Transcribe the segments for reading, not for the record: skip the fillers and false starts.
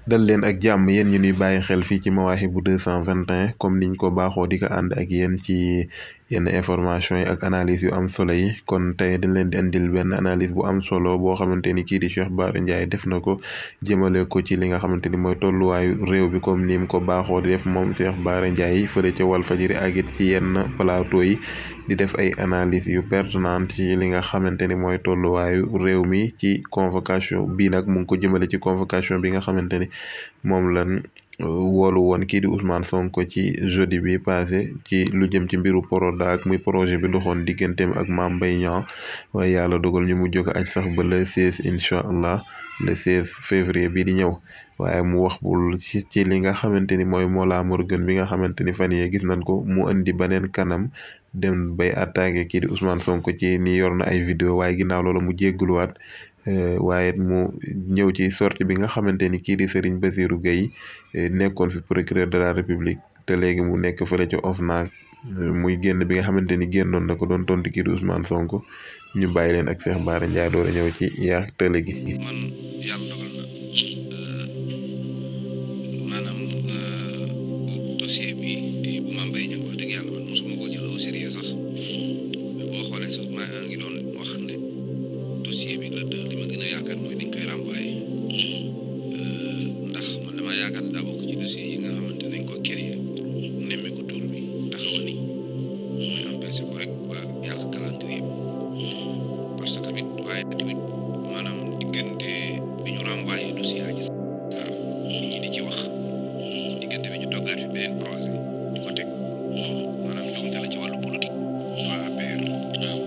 dal leen ak jàmm yéen ñu ñuy bàyyi xel fii ci Mawahibou 221 comme niñ ko baaxoo di ko ànd ak yéen ci yenn information yi ak analyse yu am solo yi kon tey dañ leen di indil benn analyse bu am solo boo xamante ni kii di Cheikh Bara Ndiaye def na ko jëmale ko ci li nga xamante ni mooy tolluwaayu réew bi comme ni mu ko baaxoo di def moom Cheikh Bara Ndiaye fële ca Walfadjri ak it ci yenn plateau yi di def ay analyse yu pertinente ci li nga xamante ni mooy tolluwaayu réew mi ci convocation bii nag mu ngi ko jëmale ci convocation bi nga xamante ni moom lan woolu woon kii di Ousmane Sonko ci jeudi bi passé ci lu jëm ci mbiru Prodac muy projet bi doxoon digganteem ak Mame Mbaye Niang waaye yàlla dogal ñu mujj ko aj sax ba le 16 incha allah le 16 février bii di ñëw waaye mu wax bul ci li nga xamante ni mooy Mollah Morgun bi nga xamante ni fan yee gis nañ ko mu indi beneen kanam dem bay attaqué kii di Ousmane Sonko ci ni yor na ay vidéo waaye ginnaaw loolu mu jégguluwaat waaye mu ñëw ci sortie bi nga xamante ni kii di Serigne Bassirou Gueye nekkoon fi procureur de la République te léegi mu nekk fële ca OFNAC muy génn bi nga xamante ni génnoon na ko doon tontu kii di Ousmane Sonko ñu bàyyi leen ak Cheikh Bara Ndiaye door a ñëw ci yaa tële gi. man yàlla dogal na maanaam dossier bi di bu Mame Mbaye Niang wax dëgg yàlla man mosuma ko jël au sérieux sax boo xoolee sax maa ngi doon wax ne dossier bi la li ma gën a yaakaar mooy dañ koy renvoyer ndax man dama yaakaar ne daa bokk ci dossier yi nga xamante nañ ko créer nemme ko tur bi taxawa ni mooy empêché ko rek ba yàq calendrier parce que tamit waaye tamit maanaam diggante bi ñu renvoyer dossier Adji Sarr nit ñi di ci wax diggante bi ñu toggaat fi beneen projet di ko teg maanaam njuumte la ci wàllu politique waa APR waaw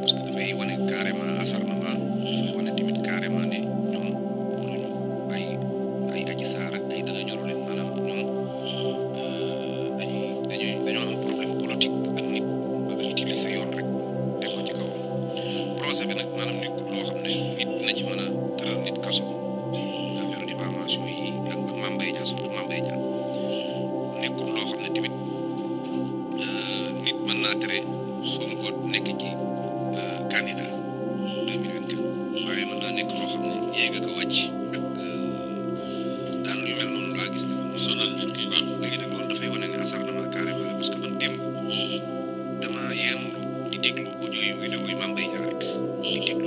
parce que dafay wane carrément acharnement dafay wane tamit carrément ne ñoom waruñu ay Adji Sarr ak ay dara ñoru leen maanaam ñoom dañoo am problème politique ak nit bëgg utiliser yoon rek teg ko ci kaw projet bi nag maanaam nekkul loo xam ne nit dina ci mën a tëral nit kaso affaire diffamation yi ak Mame Mbaye Niang surtout Mame Mbaye Niang nekkul loo xam ne tamit nit mën naa tere Sonko nekk ci candidat 2024 waaye mën naa nekk loo xam ne yéeg a ko wàcc ak daal yu mel noonu laa gis ne man sonal nit ki waaw léegi nag loolu dafay wane ne acharnement carrément la parce que man démb dama yendu di déglu audio yu vidéo yi Mame Mbaye Niang rek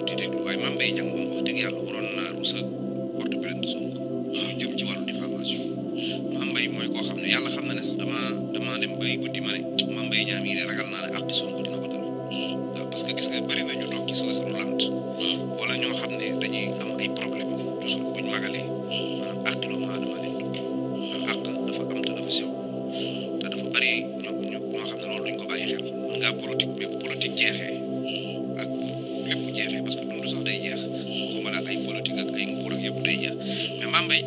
di déglu waaye Mame Mbaye Niang moom wax dëgg yàlla waroon naa rusa porte plainte Sonko lu jëm ci wàllu diffamation Mame Mbaye mooy koo xam ne yàlla xam na ne sax dama dem bay guddi ma ne Mame Mbaye Niang mii de ragal naa ne ak di Sonko dina ko dal waaw parce que gis nga bëri na ñu toog ci sauce roulante wala ñoo xam ne dañuy am ay problème toujours buñ magalee maanaam àq doomu aadama leen dugg ndax àq dafa am te dafa sew te dafa bëri ñoo xam ne loolu duñ ko bàyyi xel mën ngaa politique mais bu politique jeexee ak lépp jeexee parce que dund sax day jeex xumala ak ay politique ak ay nguur ak yëpp day jeex mais Mame Mbaye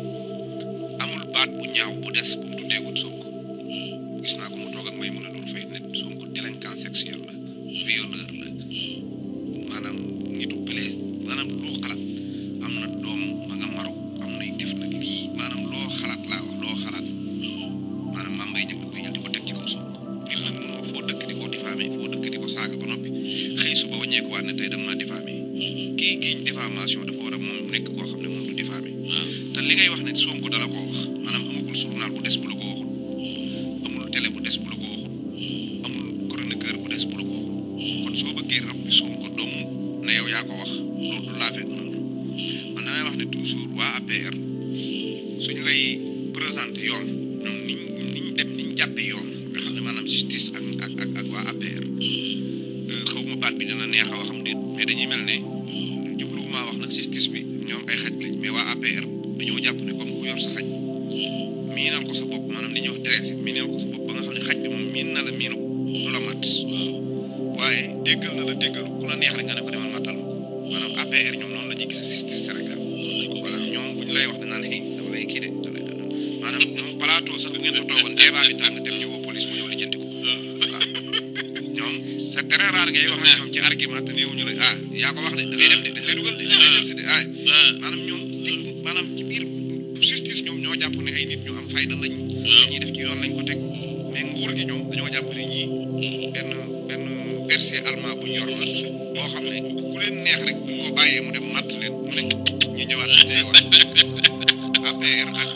amul baat bu ñaaw bu des bu mu tuddee ko Sonko gis naa ko mu toog ak Maïmouna Ndour Faye ne Sonko délinquant sexuel la violeur la maanaam nitu plaise maanaam loo xalaat am na doom ma nga Maroc am nay def nag lii maanaam loo xalaat laa wax loo xalaat maanaam Mame Mbaye Niang da koy jël di ko teg ci kaw Sonko nit nag mënoo foo dëkk di ko diffamé foo dëkk di ko saaga ba noppi xëy suba waññeekuwaat ne tey dama maa diffamé kii giñ diffamation dafa war a moom nekk koo xam ne moom du diffamé te li ngay wax ne Sonko dala koo wax maanaam amagul journal bu des bu la ko waxul amul télé bu des bu la ko waxul amul chroniqueur bu des bu la ko waxul kon soo bëggee rab bi Sonko doomu ne yow yaa ko wax loolu du laa fee un man damay wax ne toujours waa APR suñ lay présenté yoon ñoom niñ jàppee yoon nga xam ne maanaam justice ak waa APR xaw ma baat bi dina neex a waxam déet mais dañuy mel ne jubluwumaa wax nag justice bi ñoom ay xaj lañ mais waa APR dañoo jàpp ne comme ku yor sa xaj miinal ko sa bopp maanaam li ñuy wax dressé miinal ko sa bopp ba nga xam ne xaj bi moom miin na la miinu du la mat waaye déggal na la déggal ku la neex rek nga ne ko demal matal ma ko maanaam APR ñoom noonu la ñuy gis justice Sénégal wala ñoom bu ñu lay wax danaa ne dama lay kii de maanaam ñoom plateau sax bu ngeen ko toogoon débat bi tàng dem ñu woo police mu ñëw lijjanti ko waaw ñoom c'est très rare ngay wax ak ñoom ci argument te néewuñu la yaa ko wax de da ngay dem de dañ lay dugal de dañ lay jël si de maanaam ñoom maanaam ci biir justice ñoom ñoo jàpp ne ay nit ñu am fayda lañ ñuy def ci yoon lañ ko teg mais nguur gi ñoom dañoo jàpp ne ñii benn percé allemand bu ñu yor la boo xam ne ku leen neex rek bu ñu ko bàyyee mu dem matt leen mu ne ñi ñëwaat tey wax APR ak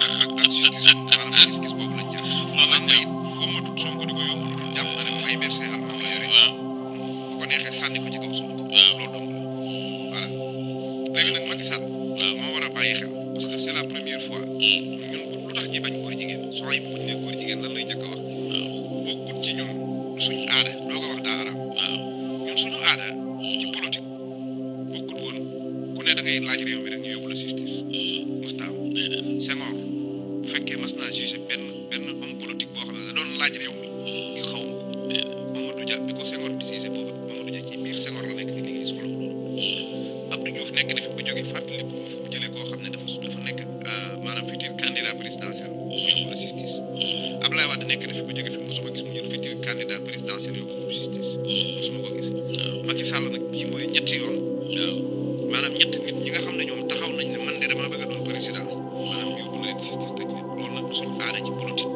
te it wóomatut Sonko di ko yóbbul jàpp na ne ay versé am la yore bu ko neexee sànni ko ci kaw Sonko loolu dong la voilà léegi nag Macky Sall moo war a bàyyi xel parce que c'est la première fois ñun lu tax ñi bañ góor jigéen soo yi bu ñu ne góor jigéen lan lay njëkk a wax bokkut ci ñun suñu aada doo ko wax daa araam ñun suñu aada ci politique bokkut woon ku ne da ngay laaj réew mi rek ñu yóbbu la justice mustaam Senghor bu fekkee mas naa jugé benn homme politique boo xam ne da doon laaj réew mi ngi xaw Mamadou Dia bi ko Senghor di jugé boobu Mamadou Dia ci biir Senghor la nekk di liggéey si loolu Abdou Diouf nekk na fi bu jógee fàttali ko fu mu jëlee koo xam ne dafa nekk maanaam futur candidat présidentiel yóbbu la justice Abdoulaye Wade nekk na fi bu jógee fi mosuma gis mu jël futur candidat présidentiel yóbbu ko justice mosuma ko gis Macky Sall nag bii mooy ñetti yoon maanaam ñetti nit ñi nga xam ne ñoom taxaw nañ ne man de damaa bëgg a doon président maanaam yóbbu na leen justice tëj leen loolu nag suñu aada ci politique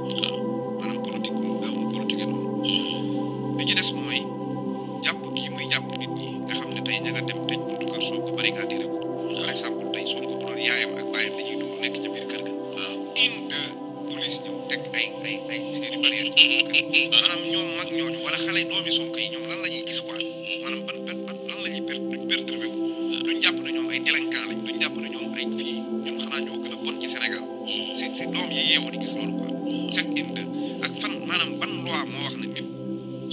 maanaam politique bu gaawul politique noonu li ci des mooy jàpp kii muy jàpp nit ñi nga xam ne tey ña nga dem tëj buntu kër Sonko barricade ko par exemple tey Sonko bu doon yaayam ak baayam dañuy dund nekk ca biir kër ga police ñëw teg ay seeni barrière maanaam ñoom mag ñooñu wala xale doomi Sonko yi ñoom lan la ñuy gis quoi maanaam ban lan la ñuy perturbé wu duñ jàpp ne ñoom ay délinquant lañ duñ jàpp ne ñoom ay fii ñun xanaa ñoo gën a bon ci Sénégal si doom yi yeewoo di gis loolu quoi chaque inde ak fan maanaam ban loi moo wax ne nit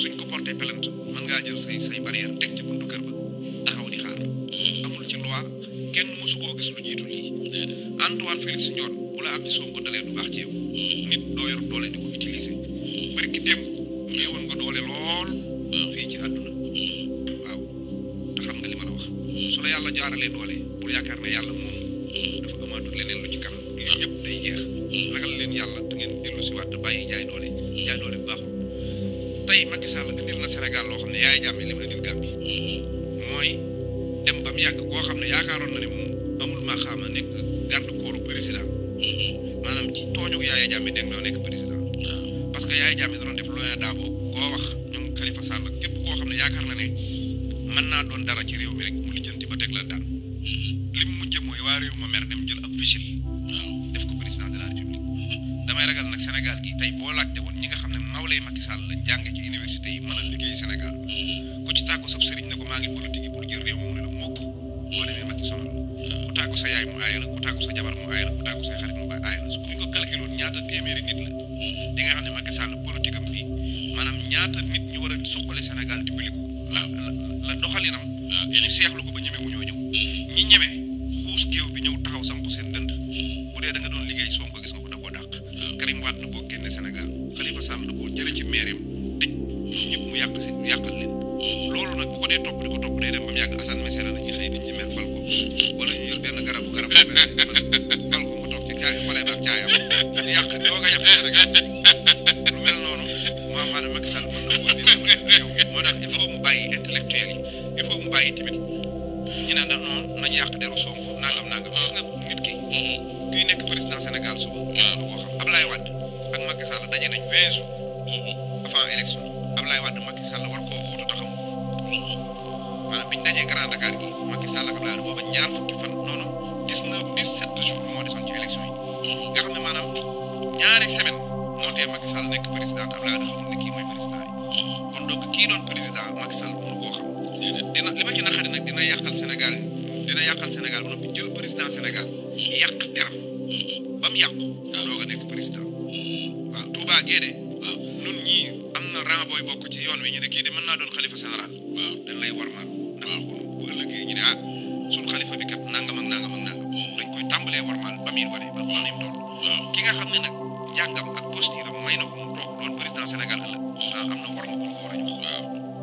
suñ ko porté plainte mën ngaa jël say barrière teg ci buntu kër ba taxaw di xaar amul ci loi kenn mosu koo gis lu jiitu lii Antoine Félix Ndione bu la am ci Sonko dalee du baax ci yow nit doo yor doole di ko utiliser bari ki démb ñëwoon nga doole lool fii ci àdduna waaw te xam nga li ma la wax su la yàlla jaaralee doole pour yaakaar ne yàlla moom dafa amaatul leneen lu ci kanam yooyu yëpp day jeex ragal leen yàlla da ngeen dellu si waat bàyyi jaay doole baaxul tey Macky Sall indil na Sénégal loo xam ne yaay jàmme li mu indil Gambie mooy dem ba mu yàgg koo xam ne yaakaaroon na ne moom amul maxaama nekk garde corps président maanaam ci tooñu Yaaya Jammeh dégg nga nekk président parce que Yaaya Jammeh da doon def loin daabo koo wax ñoom Khalifa Sall képp koo xam ne yaakaar na ne mën naa doon dara ci réew mi rek mu lijjanti ba teg la daan li mu mujj mooy waa réew ma mer dem jël ab vigile def ko président de la république damay ragal nag Sénégal gi tey boo laajte woon ñi nga xam ne nawlay Macky Sall lañ jànge ci université yi mën a liggéey Sénégal ku ci tàggu sab sëriñ ne ko maa ngi politique yi pour jël réew mi mu ne la mokk boo demee Macky sonal ku tàggu sa yaay mu aaya la ku tàggu sa jabar mu aaya la ku tàggu say xarit mu aaya la su ñu ko calculé woon ñaata téeméeri nit la di nga xam ne Macky Sall politique am bi maanaam ñaata nit ñu war a suqali Sénégal dimbali ko la doxalinam ñu seexlu ko ba ñeme wu ñoo ñëw ñi ñeme xuus géew bi ñëw taxaw samp seen dënd bu dee da nga doon liggéey Sonko gis nga ko da koo dàq Karim Wade da koo génne Sénégal Khalifa Sall da koo jële ci maire tëj ñëpp mu yàqal leen loolu nag bu ko dee topp di ko topp day dem ba mu yàgg Assane Mesere la ñuy xëy nit ñi mer fal ko wala ñu jël benn garab fal ko mu toog ci caay fale ba caayam di yàq doo nga yàq Sénégal lu mel noonu maanaam Macky Sall mën na ko indi moo tax il faut mu bàyyi intellectuel yi il faut mu bàyyi tamit ñu ne non nañu yàq deru Sonko nangam gis nga nit ki kuy nekk président Sénégal suba du ko xam Ablaye Wade ak Macky Sall daje nañ 20 jours avant élection Ablaye Wade Macky Sall war koo wuutu taxam maanaam biñ dajee Grand Dakar gi Macky Sall ak Ablaye Wade booba ñaar fukki fan noonu 17 jours moo desoon ci élection yi nga xam ne maanaam ñaari semaine moo tee Macky Sall nekk président Ablaye Wade xamul ne kii mooy président yi kon donc kii doon président Macky Sall mënu koo xam dina li ma ci naqari nag dina yàqal Sénégal ba noppi jël président Sénégal yàq deram ba mu yàqu doog a nekk président waaw Touba gee de nun ñii am na renvoy bokk ci yoon wi ñu ne kii de mën naa doon xalifa général waaw dañ lay warmaal ndax bu ëllëgee ñu ne suñ xalifa bi kat nangam dañ koy tàmbalee warmaal ba muy wane ba xam ne mu toll ki nga xam ne nag njàngam ak posture am may na ko mu toog doon président Sénégal ëllëg am na warma bu ñu ko war a jox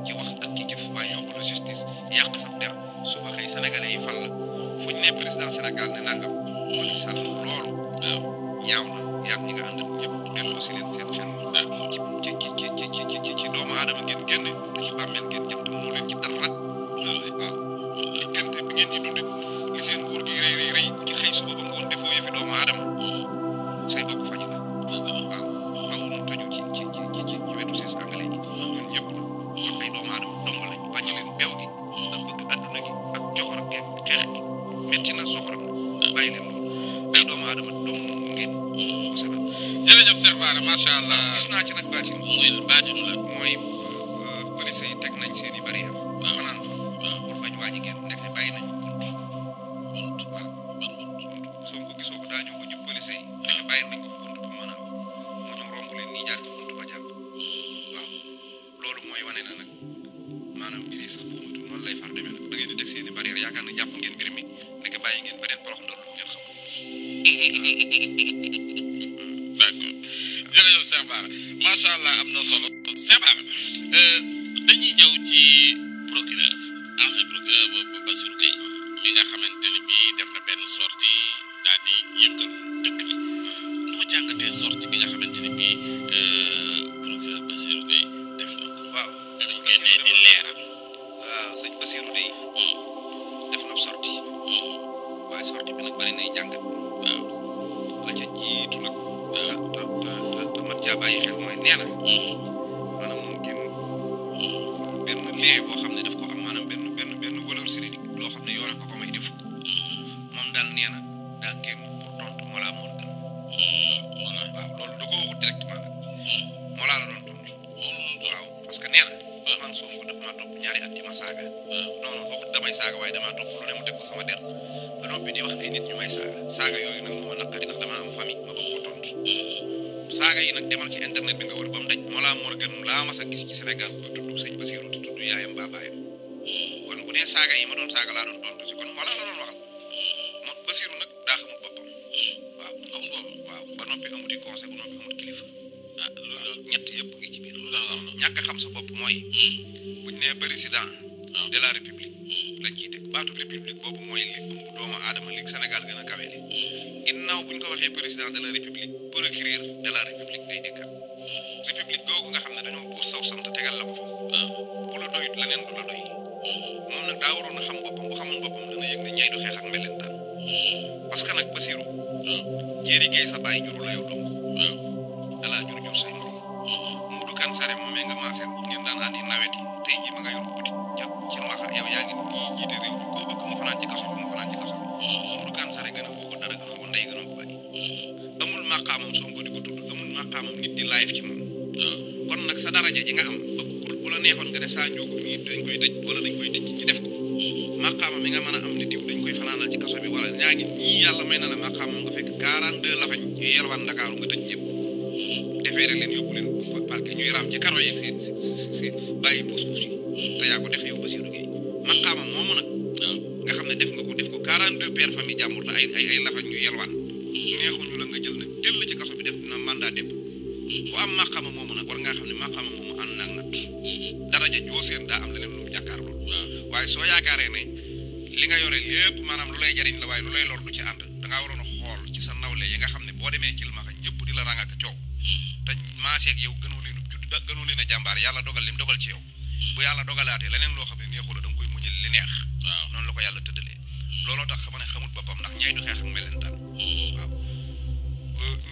ci wax ak ci jëf waaye yóbbu la justice yàq sa der suba xëy sénégalais yi fal la fu ñu ne président Sénégal ne nangam Macky Sall loolu ñaaw na yàq ñi nga àndal ñëpp delloo si leen seen xel ci doomu aadama ngeen génne te ci bàmmeel ngeen jëm te mënoo leen ci dara waaw diggante bi ngeen di dund li seen nguur gi rëy ku ci xëy suba ba ngoon defoo yëfi doomu aadama say bopp faj la waaw nu tëju ci wetu sees anglais yi ñun ñëpp kon ay doomu aadama dong lañ wàññi leen beew gi ak bëgg àdduna gi ak joxor geeg xeex gi metti na soxor na bàyyi leen loolu ay doomu aadama jërëjëf Cheikh Bara macha allah. gis naa ci nag baatin. muy baatin la. mooy police yi teg nañ seen i barrière. waaw fanaan fa. waaw pour bañ waa ji génn nekk bàyyi nañ ko bunt. bunt waaw ban bunt. soo ko gisoo ko daa ñëw ba jub police yi. nekk bàyyi nañ ko bunt pour mën a aw mu ñëw romb leen nii jaar ci bunt ba jàll. waaw loolu mooy wane na nag maanaam mbir yi sax bu mutu noonu lay far demee nag da ngeen di teg seen i barrière yaakaar na jàpp ngeen mbir mi nekk bàyyi ngeen beneen porox ndox lu ngeen xamul. d'accord jërëjëf Cheikh Bara macha allah am na solo Cheikh Bara dañuy ñëw ci procureur ancien procureur Bassirou Gueye mi nga xamante ni bii def na benn sortie daal di yëngal dëkk bi noo jàngatee sortie bi nga xamante ni bii procureur Bassirou Gueye def na ko. waaw bi mu génnee di leeral. waaw sëñ Bassirou day def na sorti waaye sorti bi nag bari nay jàngat. waaw la ca jiitu nag. te mat caa bàyyi xel mooy nee na. maanaam moom génn benn lien boo xam ne daf ko am maanaam benn valeur juridique loo xam ne yoon ko may def ko moom daal nee na daa génn pour tontu Mollah Morgun. waaw loolu da ko waxut directement nag. Mollah la doon tontu. waaw parce que nee na Ousmane Sonko daf maa topp ñaari at di ma saaga. non waxut damay saaga waaye damaa topp lu ne mu teg ko sama der ba noppi di wax ay nit ñu may saaga yooyu nag moo ma naqari ndax damaa am famille ma bëgg ko tontu. saaga yi nag demal ci internet bi nga wër ba mu daj Mollah Morgun laa mas a gis ci Sénégal koy tudd sëñ Bassirou te tudd yaayam ba baayam kon bu nee saaga yi ma doon saaga laa doon tontu si kon Mollah la doon waxal moom Bassirou nag daa xamul boppam. waaw xamul boppam. waaw ba noppi amuti conseil ba noppi amut kilifa. ñett yëpp ngi ci biir. ñàkk a xam sa bopp mooy. buñ nee président de la république. lañ ciy teg baatu république boobu mooy li ëmb doomu aadama li Sénégal gën a kawele. ginnaaw buñ ko waxee président de la république procureur de la république ngay déggal. république googu nga xam ne dañoo puus saw sant tegal la ko fa. bu la doyut leneen du la doy. moom nag daa waroon a xam boppam bu xamoon boppam dana yëg ne ñay du xeex ak melentaan. parce que nag Bassirou. jéeri géey sa bàyyi juru la yow donc. dalaa jur say morom. Modou Kane Sare moomee nga maaseel ngeen daan andi nawet yi tey jii ma nga yor boutique jàpp ci maxa yow yaa ngi nii jiite réew mi koo bëgg mu fanaan ci kaso bi mu fanaan ci kaso bi. Modou Kane Sare gën a woo ko dara gën a ko ndey gën a ko bàyyi. amul maqaamam Sonko di ko tudd amul maqaamam nit di live ci moom. kon nag sa daraja ji nga am ba bu la neexoon nga ne saa njóogu mii dañ koy tëj wala dañ koy tëj ci def ko. maqaamam mi nga mën a am ne diw dañ koy fanaanal ci kaso bi wala ñaa ngi ñii yàlla may na la maqaamam nga fekk 42 lafañ yu yelwaan Ndakaaru nga tëj ñëpp. defeere leen yóbbu leen parquet ñuy raam ci karo yeeg seen bàyyi puus-puus yi te yaa ko def yow Bassirou Gueye maqaamam moomu nag nga xam ne def nga ko def ko 42 père famille jàmbur te ay lafañ yu yelwaan neexuñu la nga jël nag jël la ci kaso bi def na mandat dépp ku am maqaama moomu nag war ngaa xam ne maqaama moomu ànd naag nat daraja joo seen daa am leneen lu mu jàkkaarloo waaye soo yaakaaree ne li nga yore lépp maanaam lu lay jariñ la waaye lu lay lor du ci ànd dangaa waroon a xool ci sa nawle yi nga xam ne boo demee cil maxa ñëpp di la rang ak coow te maaseeg yow gënoo leen judd gënoo leen a jàmbaar yàlla dogal lim dogal ci yow bu yàlla dogalaatee leneen loo xam ne neexu la da nga koy muñal li neex noonu la ko yàlla tëddalee looloo tax xam ne xamul boppam ndax ñay du xeex ak melentaan waaw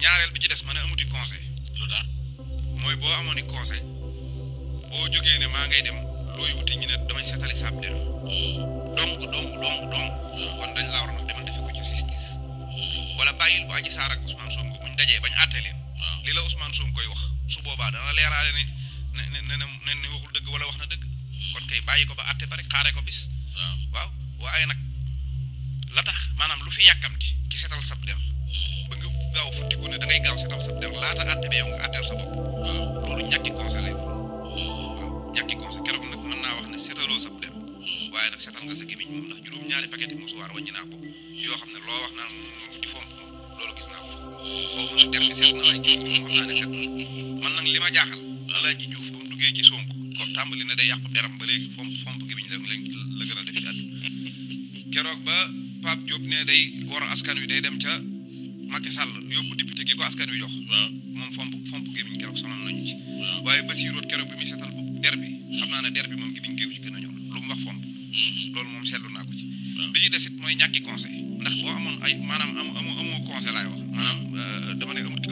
ñaareel bi ci des ma ne amuti conseil lu tax mooy boo amoon i conseil boo jógee ne maa ngay dem looy wuti ñu ne damay seetali saab der dong kon dañ laa waroon a demal defe ko ci justice wala bàyyil bu Adji Sarr ak Ousmane Sonko buñ dajee bañ àtte leen li la Ousmane Sonko koy wax su boobaa dana leeraale ne waxul dëgg wala wax na dëgg kon kay bàyyi ko ba àtte ba rek xaare ko bis waaw waaye nag la tax maanaam lu fi yàkkamti ki setal sab der ba nga gaaw futtiku ne da ngay gaaw setal sab der laata àtte ba yow nga àtteel sa bopp loolu ñàkki conseil lay waaw ñàkki conseil keroog nag mën naa wax ne setaloo sab der waaye nag setal nga sa gémmiñ moom ndax juróom-ñaari paquet yi musuwaar wàññi naa ko yoo xam ne loo wax naan di fomp loolu gis naa ko foofu nag der bi seet na waaye gémmiñ moom xam naa ne set man nag li ma jaaxal Alaaji Juuf ba mu duggee ci Sonko ko tàmbali ne day yàqu deram ba léegi fomp gémmiñ la gën a def ci àdduna keroog ba Pape Diop ne day war a askan wi day dem ca Macky Sall yóbbu député gi ko askan wi jox moom fomp gémmiñ keroog sonal nañu ci waaye Bassirou keroog bi muy setal der bi xam naa ne der bi moom gémmiñ géew ci gën a ñor lu mu wax fomp loolu moom seetlu naa ko ci bi ci desit mooy ñàkki conseil ndax boo amoon ay maanaam amoo conseil laay wax maanaam dama ne amut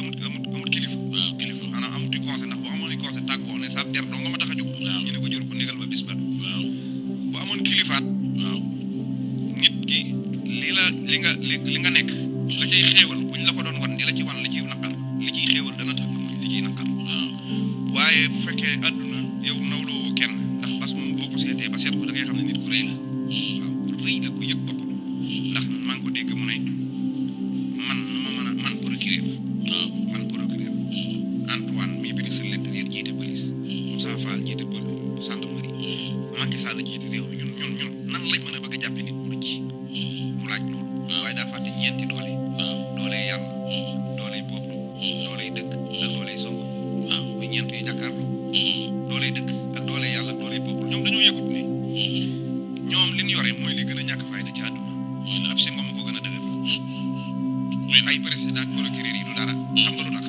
kilifa maanaam amuti conseil ndax boo amoon i conseil tàggoo ne sa der doo nga ma tax a jóg ñu ne ko jëru ko négal ba bis ba bu amoon kilifaat nit ki li nga nekk la cay xéewal buñ la ko doon wan di la ci wan li ciy naqar li ciy xéewal da fekkee àdduna yow nawloo kenn ndax bas moom boo ko seetee ba seet ko da ngay xam ne nit ku rëy la waaw ku rëy la ku yëg boppam ndax maa ngi ko dégg mu ne man nu ma mën a man procureur waaw man procureur Antoine mi ministre de l'intérieur jiite police Moussa Fall jiite gendarmerie Macky Sall jiite réew mi ñun nan lañ mën a bëgg a jàppe nit mu rëcc mu laaj loolu waaye daa fàtte ñeenti doole dooley yàlla dooley boobu dooley dëkk ak dooley Sonko waaw muy ñeent yi jàkkaarloo dooley dëkk ak dooley yàlla ak dooley boobu ñoom dañoo yëgut ne ñoom li ñu yore mooy li gën a ñàkk fayda ci àdduna mooy ab Senghor ma ko gën a dëgër muy ay président ak procureur yi du dara xam nga lu tax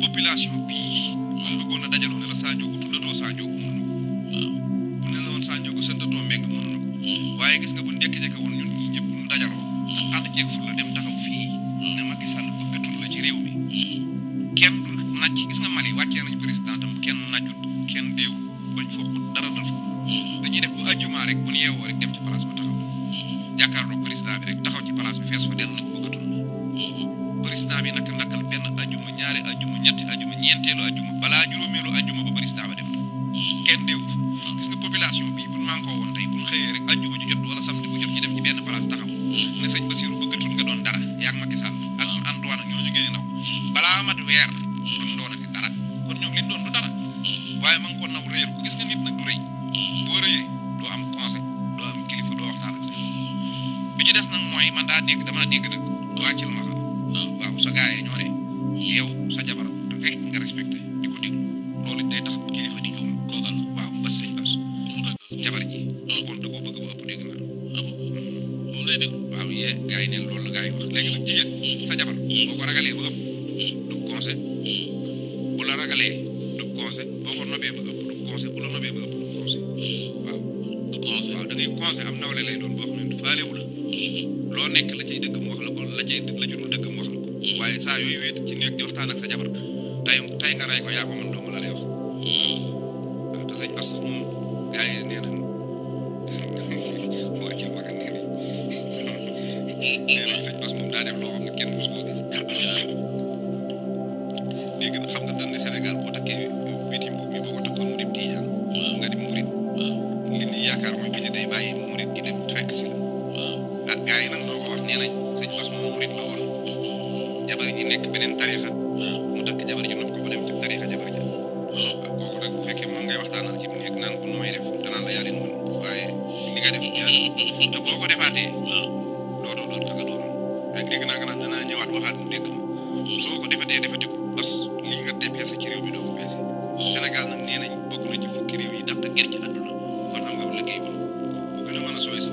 population bii moom bëggoon a dajaloo ne la Sadio ko tuddatoo Sadio ko mënuñu ko waaw bu ne la woon Sadio ko sëntatoo Mbengue mënuñu ko waaye gis nga bu njëkk-njëkk woon ñun ñii ñëpp ñu dajaloo ndax ànd ceeg fu la dem taxaw fii ne Macky Sall bëggatul la ci réew mi kenn du nàcc gis nga Mali wàccee nañ président tam kenn nàccut kenn déew bañ foofu dara dal fa dañuy def bu ajjuma rek bu ñu yeewoo rek dem ci place ba taxaw jàkkaarloo président bi rek taxaw ci place bi fees fa dellu nag bëggatul président bi nag nakal benn ajjuma ñaari ajjuma ñetti ajjuma ñeenteelu ajjuma balaa juróomeelu ajjuma ba président ba dem kenn déewu fa gis nga population bi buñ mànkoo woon tey buñ xëyee rek ajjuma ju jot wala samedi bu jot ñu dem ci benn place taxaw ne sëñ Bassirou bëggatul nga doon dara yaag Macky Sall ak Antoine ak ñooñu ngeen ndaw balaa mat weer duñ doonati dara kon ñoom liñ doon du dara waaye ma ngi ko naw réer ko gis nga nit nag du rëy boo rëyee doo am conseil doo am kilifa doo waxtaan ak say bopp bi ci des nag mooy man damaa dégg nag wàccil ma xam waaw sa gars yi ñoo ne yow sa jabar rek nga respecté di ko déglu loolu day tax kilifa di juum koogal waaw bas sëñ bas jabar ji kon da koo bëgg ba ëpp dégg naa moom lay déglu waaw yee gars yi neen loolu la gars yi wax léegi nag jigéen sa jabar boo ko ragalee ba ëpp du conseil bu la ragalee du conseil boo ko nobee ba ëpp du conseil bu la nobee ba ëpp du conseil waaw du conseil waaw da ngay conseil am nawle lay doon boo xam ne du faalewu la loo nekk la cay dëgg mu wax la ko la jurul dëgg mu wax la ko waaye saa yooyu wéet ci néeg di waxtaan ak sa jabar tey nga rey ko yaa ko mën dong la lay wax waaw te sëñ Bass sax moom gars yi nee nañ wàccil ma ka nee nañ sëñ Bass moom daa def loo xam ne kenn mosu koo gis léegi nag xam nga dañ ne Sénégal boo takkee bitim bu mi boo ko takkoon mu dem Tijaan nga dem murit li ni yaakaar mooy biti day bàyyi murit gi dem fekk si la ah gars yi nag noo ko wax nee nañ sëñ Bass moom murit la woon jabar ñi nekk beneen tarixa mu takk jabar ji nof ko ba dem ci tarixa jabar ja waaw kooku nag bu fekkee moom ngay waxtaanal ci nekk naan ko nooy def danaan la yaa leen mën waaye li nga def yaa te boo ko defaatee dootoo ka nga doon rek dégg naa nga naan danaa ñëwaat waxaat mu dégg ma soo ko defati ko bas lii nga dépeese ci réew mi doo ko peese Sénégal nag nee nañ bokk na ci fukki réew yi dàq ger ci àdduna kon xam nga liggéey ba bu gën a mën a sooy sa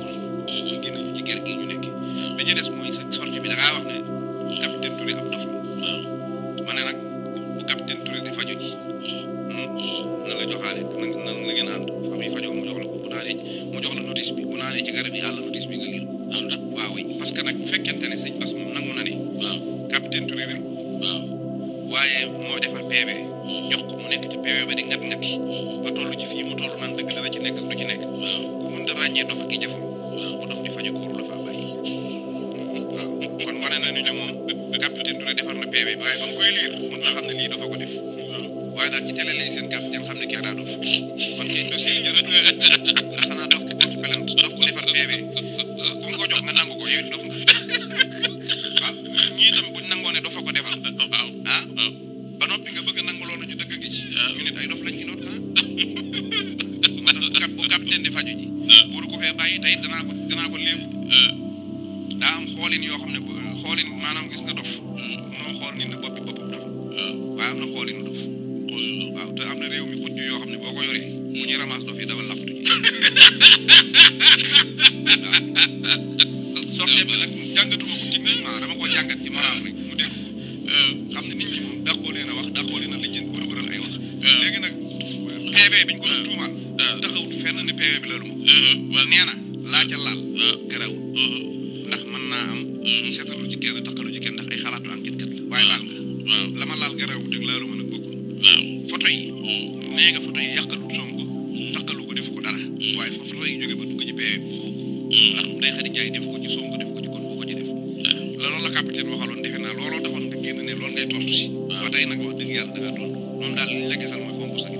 génn ñu ci ger gi ñu nekk bi ci des mooy sa sortie bi da ngaa wax ne capitaine Touré ab dof la ma ne nag bu capitaine Touré di faju ji na la joxaale na la ngeen ànd fa muy fajoo mu jox la ko bu naanee mu jox la notice bi bu naanee ci garab yi àll notice bi nga liir waaw parce que nag bu fekkente ne sëñ Bass moom nangu na ne capitaine Touré wér waaye moo defar PV jox ko mu nekk ci PV ba di ngat-ngati ba toll ci fii mu toll naan dëgg dana ci nekk ak du ci nekk ku mën da ràññee dof ak i jëfam bu dof di faju ko waru la faa bàyyi waaw kon wane na ni ne moom capitaine Touré defar na PV bi waaye ba mu koy liir mën na xam ne lii dafa ko def waaye daal ci télé lay seen capitaine xam ne kii daa dof kon kay dossier yi jërëtul ndax xanaa dof ku bokk pelent dof ku defar PV ku mu ko jox nga nangu ko yow it dof nga waaw ñii tam buñ nangoo ne dafa ko defal waaw ba noppi nga bëgg nangu loolu ñu dëgg gi ci ñu nit ay dof lañ ñu doon moo tax bu capitaine di faju ji waru ko fee bàyyi tey danaa ko léebu daa am xoolin yoo xam ne xoolin maanaam gis nga dof mënoo xool ni ne boppi boppam dof waaye am na xoolinu dof waaw te am na réew mi xujj yoo xam ne boo ko yoree bu ñuy ramasse dof yi dawal laftu ji sortie bi nag jàngatuma ko techniquement dama ko jàngat ci moral rek mu dégg xam ne nit ñi moom dàqoo leen a wax dàqoo leen a lijjën wër-wëral ay wax léegi nag PV biñ ko doon tuumaal taxawut fenn ni PV bi loolu moom nee na laa ca laal garaw ndax mën naa am seetalu ci kenn taxalu ci kenn ndax ay xalaatu enquête kat la waaye laal nga la ma laal garaw dëgg laalu ma nag bokkul photo yi nee nga photo yi yàqalut Sonko taxalu ko def ko dara waaye fa photo yi jóge ba dugg ci PV bi ndax day xadi jaay def ko ci Sonko def ko ci kon boo ko ci def loolu la capitaine waxaloon defe naa looloo taxoon nga génn ne loolu ngay tontu si ba tey nag wax dëgg yàlla da ngaa tontu moom daal li ñu la gisal mooy fomp sa gi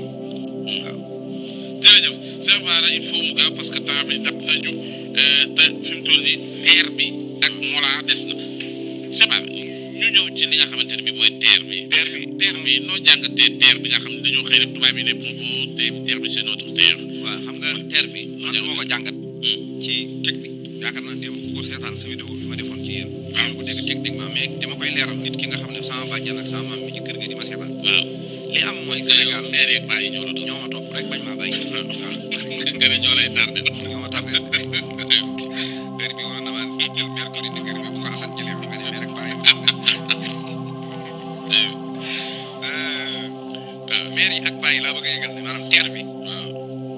jërëjëf Cheikh Bara il faut mu gaaw parce que temps bi dab nañu te fi mu toll nii terre bi ak Mollah des na Cheikh Bara ñu ñëw ci li nga xamante ne bi mooy terre bi. terre bi noo jàngatee terre bi nga xam ne dañoo xëy rek tubaab yi ne boobu terre bi c'est notre terre. waaw xam nga terre bi. man moo ko jàngat. ci technique yaakaar naa démb ku ko seetaan sa vidéo bi ma defoon ci yéen. waaw ko dégg techniquement mais dama koy leeral nit ki nga xam ne sama bàjjan ak sama maam mi ci kër ga di ma seetaan. waaw li am mooy Sénégal maire yeeg bàyyi ñoo la doon. ñoo ma topp rek bañ maa bàyyi. waaw nga ne ñoo lay tardé. ñoo ma tardé heure bi waroon na maa jël mercredi ni kër bi bu ko Assane jëlee xam nga ne mais rek bàyyi maire yi ak bàyyi laa bëgg a yëgal ne maanaam terre bi.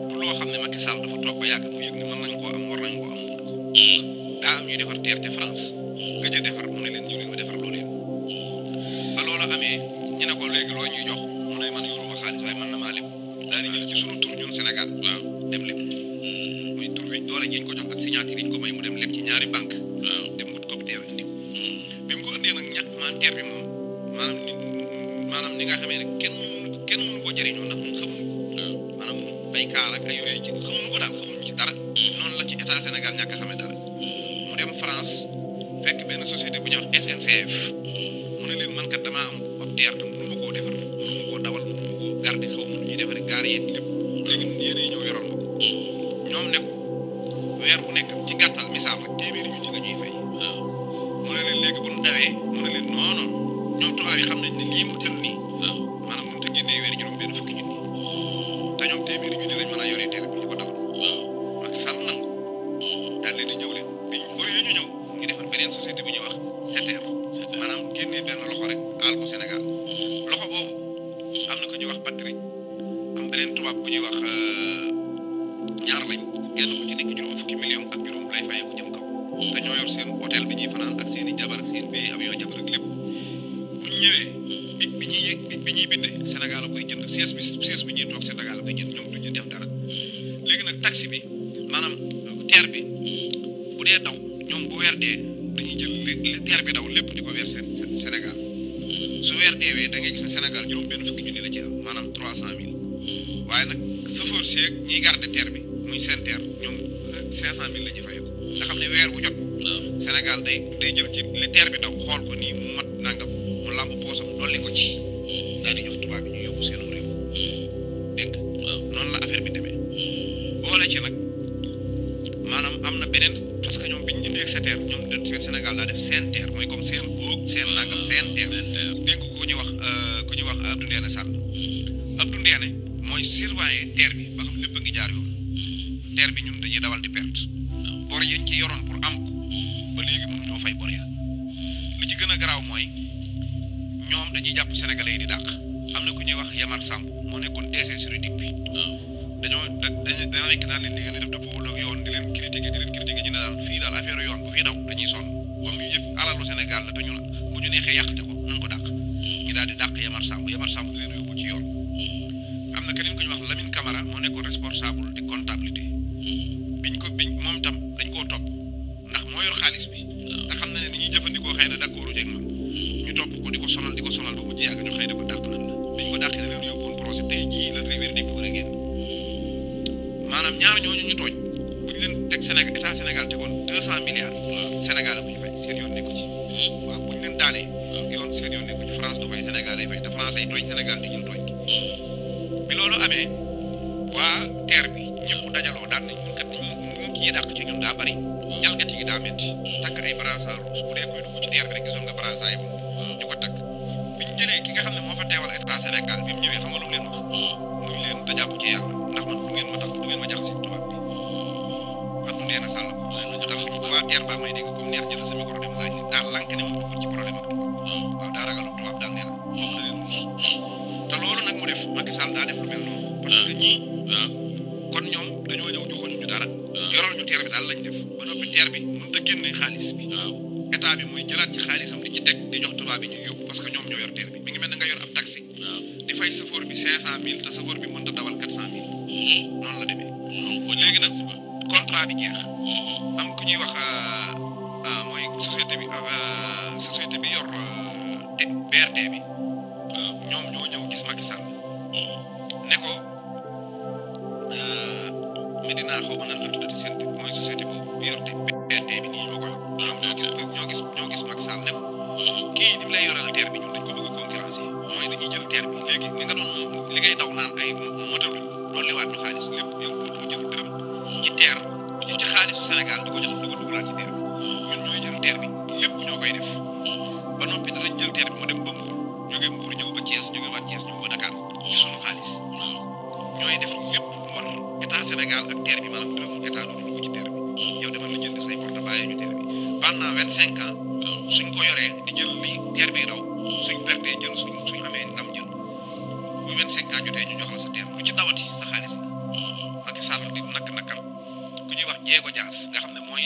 du loo xam ne Macky Sall dafa toog ba yàgg mu yëg ne mën nañ koo am war nañ koo am wut ko. daa am ñuy defar terre te France. gëj a defar mu ne leen ñu leen ma defar loolu yëpp. ba loolu amee ñu ne ko léegi loo ñuy jox mu ne man yoruma xaalis waaye mën na maa leb. daal di jël ci sunu tur ñun Sénégal. waaw dem leb. muy tur bi doole ji ñu ko jox ak signature yi ñu ko may mu dem leb ci ñaari banque. waaw dem wut ko terre indi. bi mu ko indee nag ñàkk maan terre bi moom maanaam ni nga xamee ne kenn mënu ko jëriñoo ndax ñun xamuñu ko. maanaam bay kaar ak ay yooyu ci xamuñu ko daal xamuñu ci dara. noonu la ci état Sénégal ñàkk a xamee dara. mu dem France fekk benn société bu ñuy wax SNCF. mu ne leen man kat damaa am ab terre te mënu ma koo defar mënu ma koo dawal mënu ma koo garder xaw ma nu ñuy defaree gaar yeeg lépp. léegi yéen a ñëw yoral ma ko. ñoom ne ko weer bu nekk ci gàttal misaal rek téeméeri junni nga ñuy fay. mu ne leen léegi bu ñu dawee mu ne leen non non ñoom tubaab yi xam nañ ne lii mu jël nii. maanaam mënut a génnee weer juróom-benn fukki junni. te ñoom téeméeri junni lañ mën a yoree terre bi ñu ko dawal. Macky Sall nangu. daal leen di ñëw leen biñ au lieu ñu ñëw ñu defar beneen société bu ñuy wax SETER. maanaam génnee benn loxo rek aal ko Sénégal. loxo boobu am na ko ñuy wax Patrick am beneen tubaab bu ñuy wax ñaar lañ kenn ku ci nekk juróom fukki million ak juróom lay fayee ko jëm kaw. te ñoo yor seen hôtel bi ñuy fanaan ak seen i jabar ak seen billet avion jabar ak lépp. bu ñu ñëwee bi ñuy bindee Sénégal la koy jënd siège bi ñuy toog Sénégal la koy jënd ñoom duñu def dara. léegi nag taxi bi maanaam terre bi bu dee daw ñoom bu weer dee dañuy jël li terre bi daw lépp di ko weer Sénégal su weer deewee da ngay gis ne Sénégal juróom benn fukki junni la ci am maanaam 300 000 waaye nag chauffeur si ak ñiy garder terre bi muy seen terre ñoom 500 000 la ñuy fayeeku nga xam ne weer bu jot Sénégal day jël ci li terre bi daw xool ko nii mu mat nangam mu làmb poosam dolli ko ci daal di jox tubaab bi ñu yóbbu seenum réew dégg nga noonu la affaire bi demee boole ci nag maanaam am na beneen parce que ñoom bi ñu indee SETER ñoom de Sénégal daa def seen terre mooy comme seen boog seen nangam seen terre dégg ko ku ñuy wax Abdou Ndéné Sall Abdou Ndéné mooy surveiller terre bi ba xam lépp a ngi jaar yoon terre bi ñun dañuy dawal di perte bor yañ ci yoroon pour am ko ba léegi mënuñoo fay bor ya li ci gën a garaaw mooy ñoom dañuy jàpp sénégalais yi di dàq am na ku ñuy wax Yamar Samb moo nekkoon DC juridique bi dana nekk naan leen li ngeen di def dëppoo ak yoon di leen critiquer ñu ne daal fii daal affaire yoon bu fii daw dañuy sonn comme yëf alalu Sénégal la te ñu bu ñu neexee yàqte ko nañ ko dàq ñu daal di dàq Yamar Samb di leen yóbbu ci yoon am na keneen ku ñu wax Lamine Camara moo nekkoon responsable di comptabilité biñ moom tam dañ koo topp ndax moo yor xaalis bi te xam na ne ni ñuy jëfandikoo xëy na d'accord jeeg moom ñu topp ko di ko sonal ba mujj yàgg ñu xëy na ko dàq nañ la biñ ko dàqee da leen yóbbu woon projet tey jii la révér di ko war a génn maanaam ñaar ñooñu ñu tooñ bu ñu leen teg état Sénégal tegoon 200 milliards Sénégal la bu ñu fay seen yoon nekku ci waaw bu ñu leen daanee yoon seen yoon nekku ci France du fay Sénégal lay fay te France ay tooñ Sénégal di jël tooñ bi loolu amee waa terre bi ñëpp dajaloo daan nañ ñun kat ñu kii dàq ci ñun daa bari jalgati yi daa métti takk ay brassard rouge bu dee kuy dugg ci terre bi rek gisoon nga brassard yi moom ñu ko takk bi ñu jëlee ki nga xam ne moo fa teewal état Sénégal bi mu ñëwee xam nga lu mu leen wax muy leen te jàpp ci yàlla ndax man du ngeen ma jax si tubaab bi Abdou Ndéné Sall ko waa terre ba may dégg comme neex jël sa micro dem laaj daal lànk ne mu dugg ci problème ak tubaab waaw daa ragalu tubaab daal nee na moom da leen ruus te loolu nag mu def Macky Sall daa def lu mel noonu parce que ñii kon ñoom dañoo ñëw joxuñu ñu dara yoral ñu terre bi daal lañ def ba noppi terre bi mënut a génne xaalis bi état bi muy jëlaat ci xaalisam di ci teg di jox tubaab bi ñuy yóbbu parce que ñoom ñoo yor terre bi mi ngi mel ne nga yor ab taxi di fay chauffeur bi 500 000 te chauffeur bi mënut a dawal 400 000 noonu la demee léegi nag contrat bi jeex am ku ñuy wax mooy société bi yor BRT bi ñoom ñoo ñëw gis Macky Sall ne ko Medina xaw ma nan la tuddati seen mooy société boobu yor BRT bi nii ñoo ko yor. ñoo gis Macky Sall ne ko kii ni mu lay yoral terre bi ñun dañ ko bëgg a concurrencer mooy dañuy jël terre bi léegi ni nga doon li ngay daw naan ay motalu dolliwaat ñu xaalis lépp yow dootoo jël dërëm ci terre ci xaalisu Sénégal di ko jox di ko dugalaat ci terre bi ñun ñooy jël terre bi lépp ñoo koy def ba noppi danañ jël terre bi mu dem ba Mbour jóge Mbour ñëw ba Thiès jóge waat Thiès ñëw ba Dakar ci sunu xaalis ñooy def lépp lu war état Sénégal ak terre bi maanaam dërëmu état dootu dugg ci terre bi yow demal la jënd say porte bàyyee ñu terre bi pendant 25 ans suñ ko yoree di jël li terre bi daw suñ pertee jël suñ amee ndam jël bu 25 ans jotee ñu jox la sa terre lu ci dawati sa xaalis la Macky Sall di nakal ku ñuy wax Diego Dias nga xam ne mooy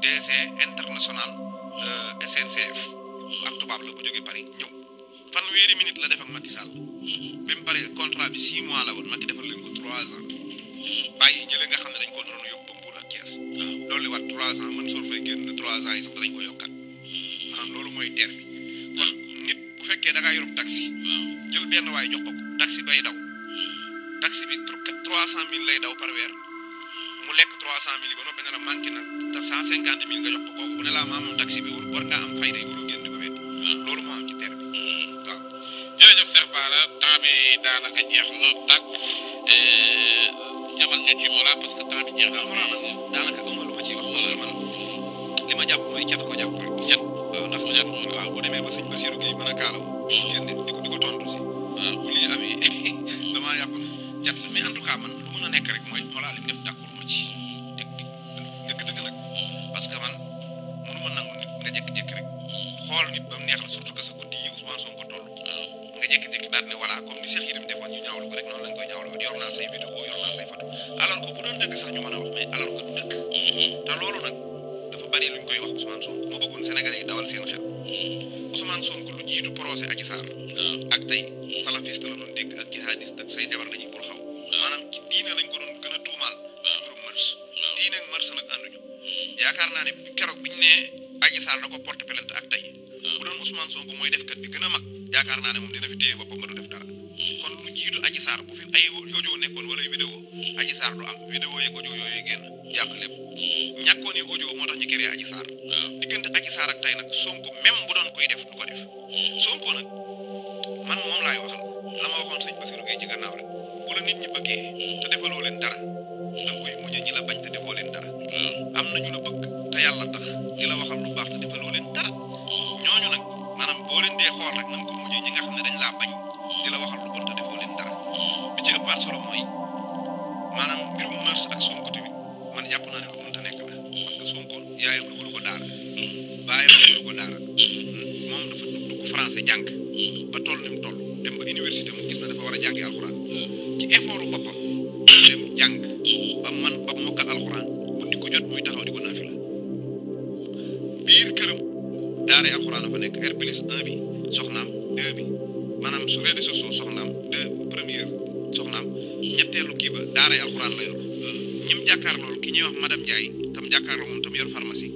DC international SNCF ab tubaab la bu jógee Paris ñëw fanweeri minute la def ak Macky Sall bi mu paree contrat bi 6 mois la woon Macky defal leen ko 3 ans bàyyi ñële nga xam ne dañ ko doon yóbbu Mbour ak Thiès dolli waat 3 ans Mansour Faye génn 3 ans yi sax danañ ko yokkaat maanaam loolu mooy terre bi kon nit bu fekkee da ngaa yorub taxi jël benn waay jox ko taxi bay daw taxi bi 300 000 lay daw par weer mu lekk 300 000 yi ba noppi ne la manqué na te 150 000 nga jox ko kooku bu ne laa maa moom taxi bi war ngaa am fayda yi waroo génn di ko wet loolu moo am ci terre bi waaw. jërëjëf Cheikh Bara temps bi daanaka jeex na tàkk ñamal ñu ci Mollah parce que temps bi jeex na. Mollah nag daanaka amul lu ma ciy wax parce que man li ma jàpp mooy cat ko jàpp rek cat. ndax waaw bu demee ba sëñ Bassirou Gueye mën a kaalaw. génn di ko tontu si. waaw bu lii amee damaa yàpp cat mais en tout cas man lu mën a nekk rek mooy Mollah li mu def d'accord ma ci dëgg nag parce que man mënu ma nangu nit nga jékki-jékki rek xool nit ba mu neex la surtout que sa guddi yi Ousmane Sonko toll nga jékki-jékki daal ne voilà comme ni Cheikh Yérim defoon ñu ñaawlu ko rek noonu lañ koy ñaawloo yor naa say vidéo yor naa say photo alors que bu doon dëgg sax ñu mën a wax mais alors que du dëgg te loolu nag dafa bari luñ koy wax Ousmane Sonko ma bëggoon Sénégalais yi dawal seen xel Ousmane Sonko lu jiitu procès Adji Sarr ak tey salafiste la doon dégg ak jihadiste ak say jabar dañuy bul xaw maanaam ci diine lañ ko doon gën a tuumaal mbirum mërs diine ak mërs nag ànduñu yaakaar naa ne keroog biñ ne Adji Sarr da ko porte plainte ak tey bu doon Ousmane Sonko mooy def kat bi gën a mag yaakaar naa ne moom dina fi téye boppam ba du def dara kon lu jiitu Adji Sarr bu fi ay audio nekkoon wala ay vidéo Adji Sarr du am vidéo yeeg audio yooyu génn yàq lépp ñàkkoon yi audio moo tax ñu créé Adji Sarr diggante Adji Sarr ak tey nag Sonko même bu doon koy def du ko def Sonko nag man moom laay waxal la ma waxoon sëñ Bassirou Gueye ci gannaaw rek bu la nit ñi bëggee te defaloo leen dara da koy muñe ñi la bañ te defoo leen dara am na ñu la bëgg te yàlla tax di la waxal lu baax te defaloo leen dara ñooñu nag maanaam boo leen dee xool rek nañ ko muñe ñi nga xam ne dañ laa bañ di la waxal lu bon te defoo leen dara bi ci ëppaat solo mooy maanaam mbirum mërs ak Sonko tamit man jàpp naa ne lu mënta nekk la parce que Sonko yaayam dugalu ko daara baayam dugalu ko daara moom dafa dugg français jàng ba toll ni mu toll dem ba université mu gis na dafa war a jàngi alxuraan ci effort boppam dem jàng ba man ba mokkal alxuraan guddi ko jot muy taxaw di ko naafila biir këram daaray alxuraan dafa nekk R+1 bi soxnaam 2 bi maanaam su réseaux sociaux soxnaam 2 première soxnaam ñetteelu kii ba daaray alxuraan la yor ñim jàkkaar loolu ki ñuy wax madame Ndiaye tam jàkkaarloo moom tam yor pharmacie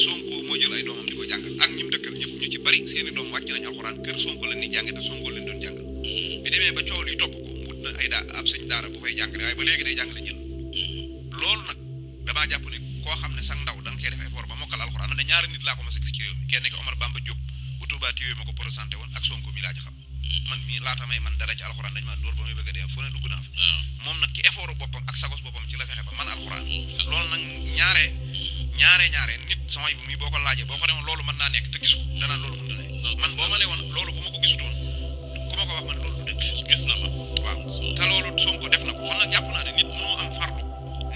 Sonko moo jël ay doomam di ko jàngal ak ñim dëkkal ñëpp ñu ci bari seeni doom wàcc nañu alxuraan kër Sonko leen ni jànge te Sonko leen doon jàngal bi demee ba coow li topp ko wut na ay ab sëñ daara bu fay jàngale waaye ba léegi day jàngale jël loolu nag damaa jàpp ne koo xam ne sax ndaw da nga cee def effort ba mokkal alxuraan man ne ñaari nit laa ko mas a gis ci réew mi kenn ki Omar Bamba Diop bu Touba Tiwee ma ko présenté woon ak Sonko mi laa ci xam man mii laata may man dara ci alxuraan dañ ma dóor ba muy bëgg a dee fu ne dugg naa fa moom nag ci effort boppam ak sagos boppam ci la fexe ba man alxuraan loolu nag ñaare nit sama yi bu muy boo ko laajee boo ko demoon loolu mën naa nekk te gisu danaan loolu mënta ne man boo ma ne woon loolu bu ma ko gisutoon ku ma ko wax man loolu du dëgg gis na ma waaw te loolu Sonko def na ko kon nag jàpp naa ne nit mënoo am farlu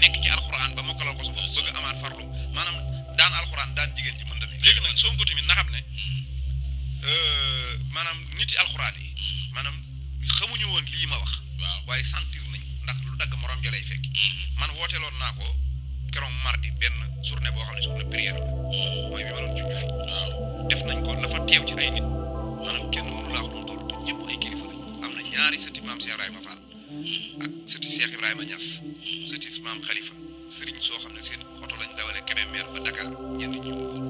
nekk ci alxuraan ba mokkalal ko sa bopp bëgg amaat farlu maanaam daan alxuraan daan jigéen ji mënta ne léegi nag Sonko tamit na xam ne maanaam nit yi alxuraan yi maanaam xamuñu woon lii ma wax waaye sentir nañ ndax lu dagg morom ja lay fekk man wooteeloon naa ko keroog mardi benn journée boo xam ne journée prière la mooy bi ma doon junj fi def nañ ko la fa teew ci ay nit maanaam kenn mënu laa wax doon toll te ñëpp ay kilifa lañ am na ñaari sëti maam Cheikh Ibrahima Fall ak sëti Cheikh Ibrahima Niass sëti maam Khalifa sëriñ soo xam ne seen oto lañ dawale Kébémer ba Dakar ñenn ñi Mbuur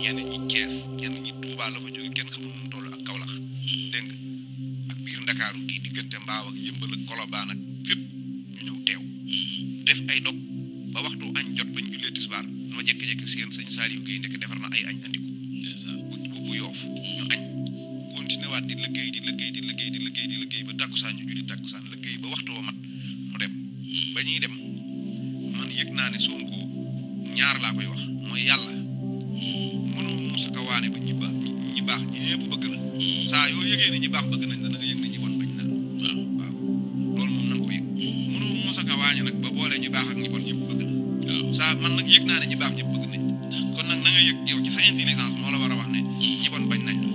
ñenn ñi Thiès ñenn ñi Touba la fa jóge kenn xamul nu toll ak Kaolack dégg nga ak biir Ndakaaru gii diggante Mbaaw ak Yëmbal ak Kolobaan ak fépp ñu ñëw teew def ay dog ba waxtu añ jot bañ jullee tisbaar ma jékki-jékki seen sëñ Saliou Guèye ndekk defar na ay añ andi ko bu Yoof ñu añ continué waat di liggéey ba tàkkusaan ñu julli tàkkusaan liggéey ba waxtu wa mat mu dem ba ñuy dem man yëg naa ne Sonko ñaar laa koy wax mooy yàlla mënoo musa ka waane ba ñi baax ñëpp bëgg la saa yoo yëgee ne ñi baax bëgg nañ la nga yëg ne ñi bon bañ la waaw loolu moom na nga ko yëg mënoo musa ka waane nag ba boole ñi baax ak ñi bon ñëpp bëgg la waaw saa man nag yëg naa ne ñi baax ñëpp bëgg nañ kon nag na nga yëg yow ci sa intelligence moo la war a wax ne ñi bon bañ nañ la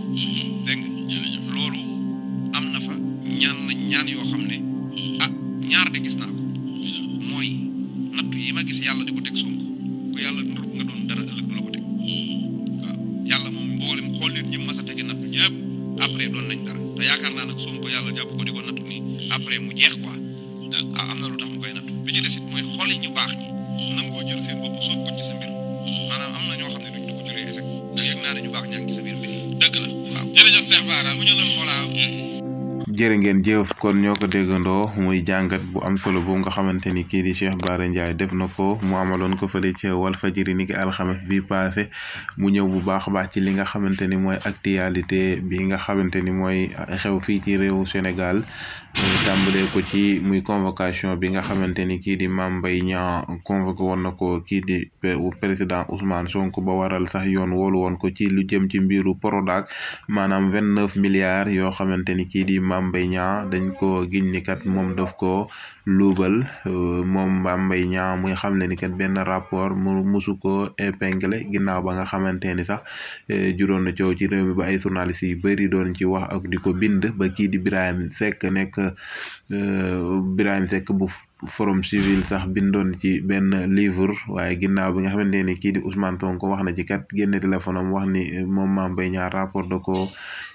dégg nga loolu am na fa ñaan yoo xam ne ñaar de gis naa ko mooy nattu yi ma gis yàlla di ko teg Sonko ku yàlla nurut nga doon dara ëllëg du la ko teg waaw yàlla moom mboolem xool leen ñi mas a tegi nattu ñëpp après doon nañ dara te yaakaar naa nag Sonko yàlla jàpp ko di ko nattu nii après mu jeex quoi am na lu tax mu koy nattu bi ci des it mooy xool yi ñu baax ñi nangoo jël seen bopp soob ko ci sa mbir maanaam am na ñoo xam ne duñ dugg ci échec da yëg naa ne ñu baax ñaa ngi ci sa biir mbir dëgg la waaw jërëjëf Cheikh Bara mu ñu la xoolaa jërë ngeen jëf kon ñoo ko déggandoo muy jàngat bu am solo bu nga xamante ni kii di Cheikh Bara Ndiaye def na ko mu amaloon ko fële ca Walfadjri ni ki alxames bi passé mu ñëw bu baax a baax ci li nga xamante ni mooy actualité bi nga xamante ni mooy xew fii ci réewu Sénégal tàmbalee ko ci muy convocation bi nga xamante ni kii di Mame Mbaye Niang convoqué woon na ko kii di président Ousmane Sonko ba waral sax yoon woolu woon ko ci lu jëm ci mbiru Prodac maanaam 29 milliards yoo xamante ni kii di Mame Mbaye Niang dañ ko giñ ni kat moom daf ko luubal moom Mame Mbaye Niang muy xamle ni kat benn rapport mu musu ko épinglé ginnaaw ba nga xamante ni sax juróon na coow ci réew mi ba ay journalistes yu bëri doon ci wax ak di ko bind ba kii di Birahim Seck bu Forum Civil sax bindoon ci benn livre waaye ginnaaw bi nga xamante ni kii di Ousmane Sonko wax na ci kat génne téléphone am wax ni moom Mame Mbaye Niang rapport da ko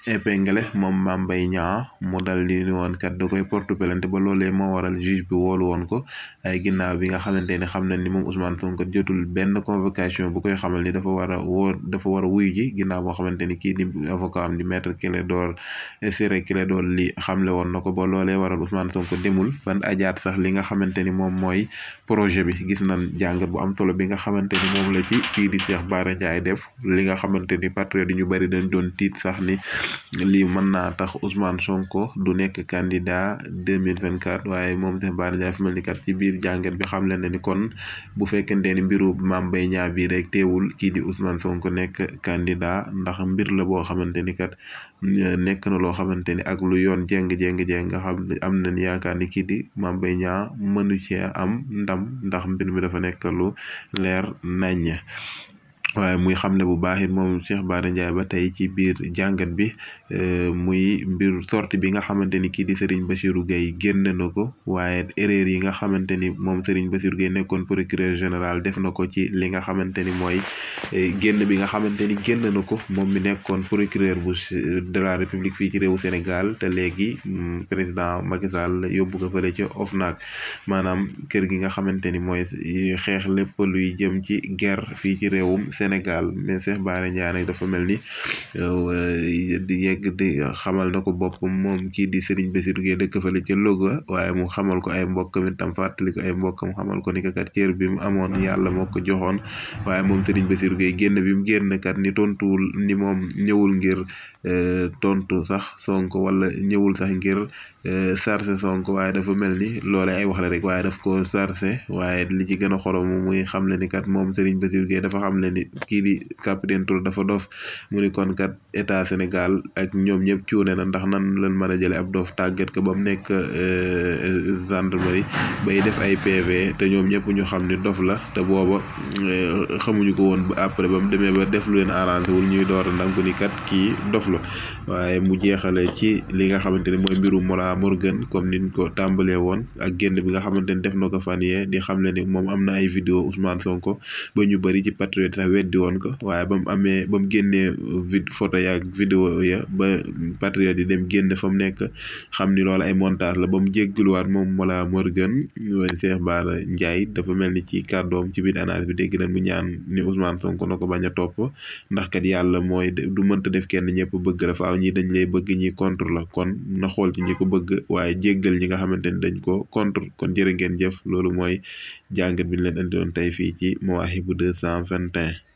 épinglé moom Mame Mbaye Niang mu dal di ni woon kat da koy porte plainte ba loolee moo waral juge bi woolu woon ko ay ginnaaw bi nga xamante ni xam nañ ni moom Ousmane Sonko jotul benn convocation bu koy xamal ni dafa war a wuyu ji ginnaaw boo xamante ni kii di avocat am di maître Ciré Clédor Ly xamle woon na ko ba loolee waral Ousmane Sonko demul ban ajaat sax li nga xamante ni moom mooy projet bi gis nañ jàngat bu am solo bi nga xamante ni moom la ci kii di Cheikh Bara Ndiaye def li nga xamante ni patriote ñu bari dañ doon tiit sax ni lii mën naa tax Ousmane Sonko du nekk candidat 2024 waaye moom Cheikh Bara Ndiaye fi mel ni kat ci biir jàngat bi xam leen ne ni kon bu fekkente ni mbiru Mame Mbaye Niang bii rek teewul kii di Ousmane Sonko nekk candidat ndax mbir la boo xamante ni kat nekk na loo xamante ni ak lu yoon jéng nga xam ne am nañ yaakaar ni kii di Mame Mbaye Niang mënu cee am ndam ndax mbir mi dafa nekk lu leer naññ waaye muy xamle bu baax it moom Cheikh Bara Ndiaye ba tey ci biir jàngat bi muy mbir sortie bi nga xamante ni kii di Serigne Bassirou Gueye génn na ko waaye erreur yi nga xamante ni moom Serigne Bassirou Gueye nekkoon procureur général def na ko ci li nga xamante ni mooy génn bi nga xamante ni génn na ko moom mi nekkoon procureur de la République fii ci réewu Sénégal te léegi président Macky Sall yóbbu ko fële ca OFNAC maanaam kër gi nga xamante ni mooy xeex lépp luy jëm ci guerre fii ci réewum Sénégal mais Cheikh Bara Ndiaye nag dafa mel ni di xamal na ko boppam moom kii di Serigne Bassirou Gueye dëkk fële ca Louga waaye mu xamal ko ay mbokkam itam fàttali ko ay mbokkam xamal ko ni kat cër bi mu amoon yàlla moo ko joxoon waaye moom Serigne Bassirou Gueye génn bi mu génn kat ni tontuwul ni moom ñëwul ngir tontu sax Sonko wala ñëwul sax ngir sarse Sonko waaye dafa mel ni loole ay wax la rek waaye daf ko sarse waaye li ci gën a xorom muy xam le ni kat moom Serigne Bassirou Gueye dafa xam le ni kii di capitaine Touré dafa dof mu ni kon kat état Sénégal ak ñoom ñëpp cuune na ndax nan leen mën a jële ab dof tàggat ko ba mu nekk gendarmerie bay def ay PV te ñoom ñëpp ñu xam ni dof la te booba xamuñu ko woon ba après ba mu demee ba def lu leen arrangé wul ñuy door a nangu ni kat kii dof la waaye mu jeexale ci li nga xamante ni mooy mbiru Mollah Morgun comme niñ ko tàmbalee woon ak génn bi nga xamante ni def na ko fan yee di xam le ni moom am na ay vidéo Ousmane Sonko ba ñu bëri ci patriote sax weddi woon ko waaye ba mu génnee photo yaak vidéo ya ba patriote yi dem génne fa mu nekk xam ni loolu ay montage la ba mu jéggluwaat moom Mollah Morgun Cheikh Bara Ndiaye dafa mel ni ci kàddoom ci biir analyse bi dégg na mu ñaan ni Ousmane Sonko na ko bañ a topp ndax kat yàlla mooy du mënta def kenn ñëpp bëgg la faaw ñi dañ lay bëgg ñi contre la kon na xool ci ñi ko bëgg waaye jéggal ñi nga xamante ni dañ ko contre kon jërë ngeen jëf loolu mooy jàngat bi ñu leen indi doon tey fii ci Mawahibou 221